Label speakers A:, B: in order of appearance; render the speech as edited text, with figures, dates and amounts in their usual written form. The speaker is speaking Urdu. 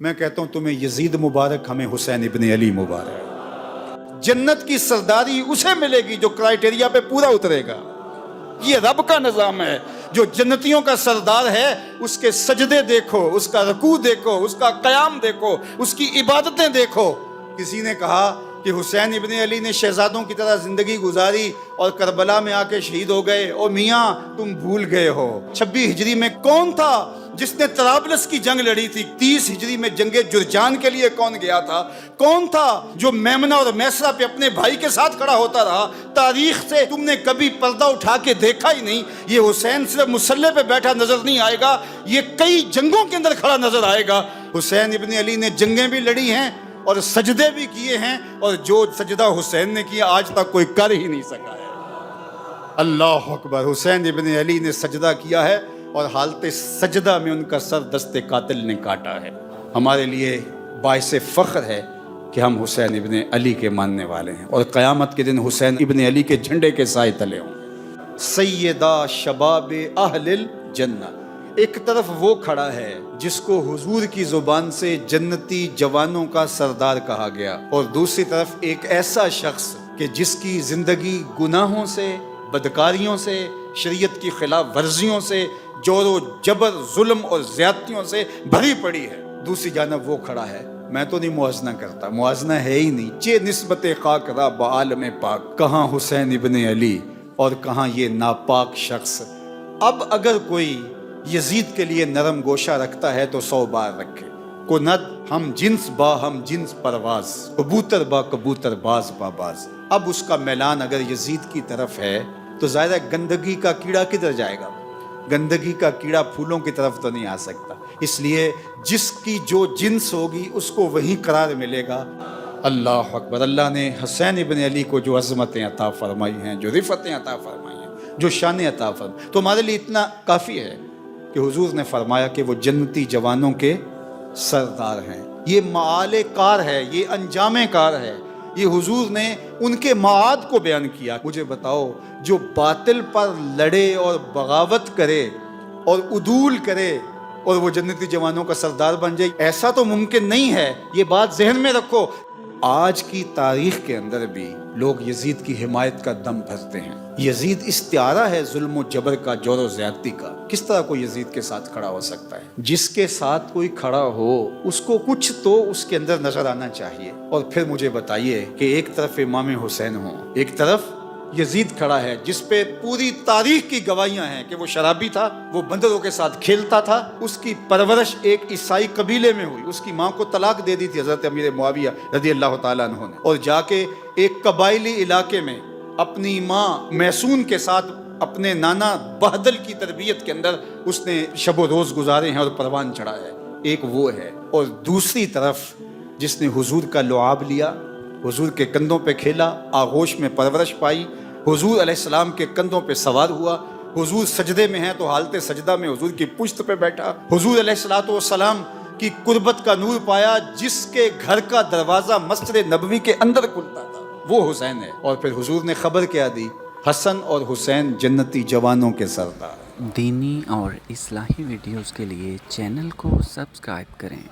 A: میں کہتا ہوں تمہیں یزید مبارک، ہمیں حسین ابن علی مبارک۔ جنت کی سرداری اسے ملے گی جو کرائیٹیریا پہ پورا اترے گا۔ یہ رب کا نظام ہے۔ جو جنتیوں کا سردار ہے اس کے سجدے دیکھو، اس کا رکوع دیکھو، اس کا قیام دیکھو، اس کی عبادتیں دیکھو۔ کسی نے کہا کہ حسین ابن علی نے شہزادوں کی طرح زندگی گزاری اور کربلا میں آ کے شہید ہو گئے۔ او میاں تم بھول گئے ہو 26 ہجری میں کون تھا جس نے طرابلس کی جنگ لڑی تھی؟ 30 ہجری میں جنگ جرجان کے لیے کون گیا تھا؟ کون تھا جو میمنہ اور میسرہ پہ اپنے بھائی کے ساتھ کھڑا ہوتا رہا؟ تاریخ سے تم نے کبھی پردہ اٹھا کے دیکھا ہی نہیں۔ یہ حسین صرف مسلح پہ بیٹھا نظر نہیں آئے گا، یہ کئی جنگوں کے اندر کھڑا نظر آئے گا۔ حسین ابن علی نے جنگیں بھی لڑی ہیں اور سجدے بھی کیے ہیں، اور جو سجدہ حسین نے کیا آج تک کوئی کر ہی نہیں سکا ہے۔ اللہ اکبر! حسین ابن علی نے سجدہ کیا ہے اور حالت سجدہ میں ان کا سر دست قاتل نے کاٹا ہے۔ ہمارے لیے باعث فخر ہے کہ ہم حسین ابن علی کے ماننے والے ہیں، اور قیامت کے دن حسین ابن علی کے جھنڈے کے سائے تلے ہوں گے۔ سیدہ شباب اہل الجنہ، ایک طرف وہ کھڑا ہے جس کو حضور کی زبان سے جنتی جوانوں کا سردار کہا گیا، اور دوسری طرف ایک ایسا شخص کہ جس کی زندگی گناہوں سے، بدکاریوں سے، شریعت کی خلاف ورزیوں سے، جور و جبر، ظلم اور زیادتیوں سے بھری پڑی ہے۔ دوسری جانب وہ کھڑا ہے، میں تو نہیں موازنہ کرتا، موازنہ ہے ہی نہیں، چے نسبت خاک را بعالم پاک، کہاں حسین ابن علی اور کہاں یہ ناپاک شخص۔ اب اگر کوئی یزید کے لیے نرم گوشہ رکھتا ہے تو 100 بار رکھے۔ کند ہم جنس با ہم جنس پرواز، کبوتر با کبوتر باز با باز۔ اب اس کا میلان اگر یزید کی طرف ہے تو ظاہر ہے گندگی کا کیڑا کدھر جائے گا؟ گندگی کا کیڑا پھولوں کی طرف تو نہیں آ سکتا، اس لیے جس کی جو جنس ہوگی اس کو وہی قرار ملے گا۔ اللہ اکبر! اللہ نے حسین ابن علی کو جو عظمتیں عطا فرمائی ہیں، جو رفتیں عطا فرمائی ہیں، جو شانیں عطا فرمائی، تو ہمارے لیے اتنا کافی ہے کہ حضور نے فرمایا کہ وہ جنتی جوانوں کے سردار ہیں۔ یہ معال کار ہے، یہ انجام کار ہے۔ یہ حضور نے ان کے معاد کو بیان کیا۔ مجھے بتاؤ، جو باطل پر لڑے اور بغاوت کرے اور عدول کرے اور وہ جنتی جوانوں کا سردار بن جائے، ایسا تو ممکن نہیں ہے۔ یہ بات ذہن میں رکھو۔ آج کی تاریخ کے اندر بھی لوگ یزید کی حمایت کا دم بھرتے ہیں۔ یزید استعارہ ہے ظلم و جبر کا، جور و زیادتی کا۔ کس طرح کوئی یزید کے ساتھ کھڑا ہو سکتا ہے؟ جس کے ساتھ کوئی کھڑا ہو اس کو کچھ تو اس کے اندر نظر آنا چاہیے۔ اور پھر مجھے بتائیے کہ ایک طرف امام حسین ہوں، ایک طرف یزید کھڑا ہے جس پہ پوری تاریخ کی گواہیاں ہیں کہ وہ شرابی تھا، وہ بندروں کے ساتھ کھیلتا تھا، اس کی پرورش ایک عیسائی قبیلے میں ہوئی، اس کی ماں کو طلاق دے دی تھی حضرت امیر معاویہ رضی اللہ تعالیٰ عنہ نے، اور جا کے ایک قبائلی علاقے میں اپنی ماں میسون کے ساتھ اپنے نانا بہدل کی تربیت کے اندر اس نے شب و روز گزارے ہیں اور پروان چڑھایا ہے۔ ایک وہ ہے، اور دوسری طرف جس نے حضور کا لعاب لیا، حضور کے کندھوں پہ کھیلا، آغوش میں پرورش پائی، حضور علیہ السلام کے کندھوں پہ سوار ہوا، حضور سجدے میں ہیں تو حالت سجدہ میں حضور کی پشت پہ بیٹھا، حضور علیہ السلام کی قربت کا نور پایا، جس کے گھر کا دروازہ مسجد نبوی کے اندر کھلتا تھا، وہ حسین ہے۔ اور پھر حضور نے خبر کیا دی؟ حسن اور حسین جنتی جوانوں کے سردار۔
B: دینی اور اصلاحی ویڈیوز کے لیے چینل کو سبسکرائب کریں۔